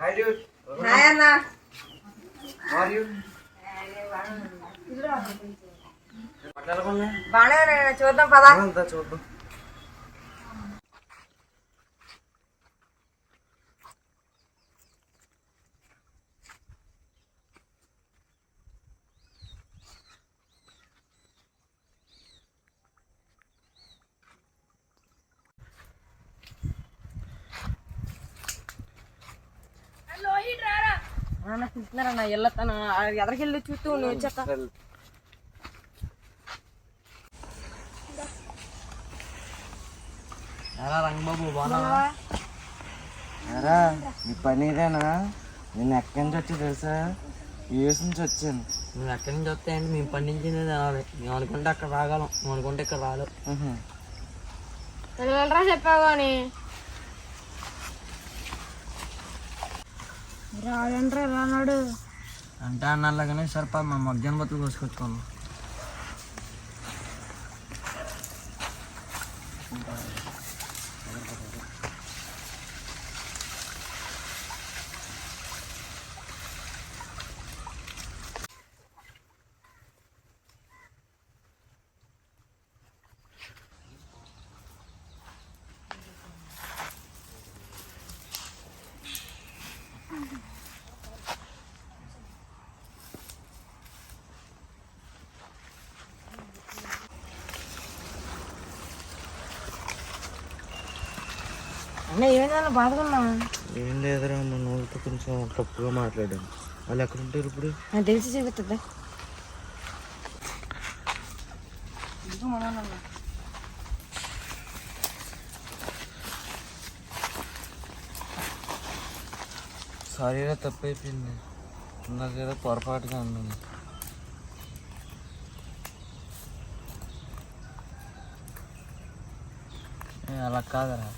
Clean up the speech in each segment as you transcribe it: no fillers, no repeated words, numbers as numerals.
Hi అన్న. బాగానే చూద్దాం పదా. చూద్దాం. చూస్తున్నారన్న వెళ్ళొస్తాను. ఎదరికెళ్ళి చూస్తూ నువ్వు వచ్చేస్తా. రంగబాబు బాగున్నావా? నీ పని ఇదేనా? నేను ఎక్కడి నుంచి వచ్చి తెలుసా? యూఎస్ నుంచి వచ్చాను. నువ్వు ఎక్కడి నుంచి వస్తాయండి? మేము పండించింది తినాలి. మేము అనుకుంటే అక్కడ రాగలం, మేము అనుకుంటే ఇక్కడ రాలేవు. వెళ్ళరా చెప్పావు కానీ రాడంట్రా రానాడు అంటే అన్నలాగానే సరిపా మా మగ్జాన్ బతులు కోసుకొచ్చుకోను. అన్న ఏమైనా బాధకున్నా? ఏం లేదురా, మన వాళ్ళతో కొంచెం తప్పుగా మాట్లాడాను. వాళ్ళు ఎక్కడ ఉంటారు ఇప్పుడు? నాకు తెలిసి చూపిస్తుందా? సారీరా, తప్పు అయిపోయింది. ఇందాక ఏదో పొరపాటుగా అన్నాను. అలా కాదరా.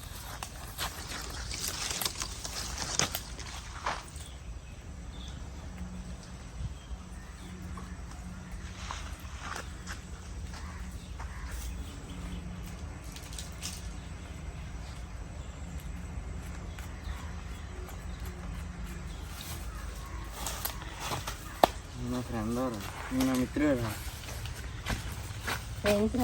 నా ఫ్రెండ్ నా మిత్రుడు. ఏంటి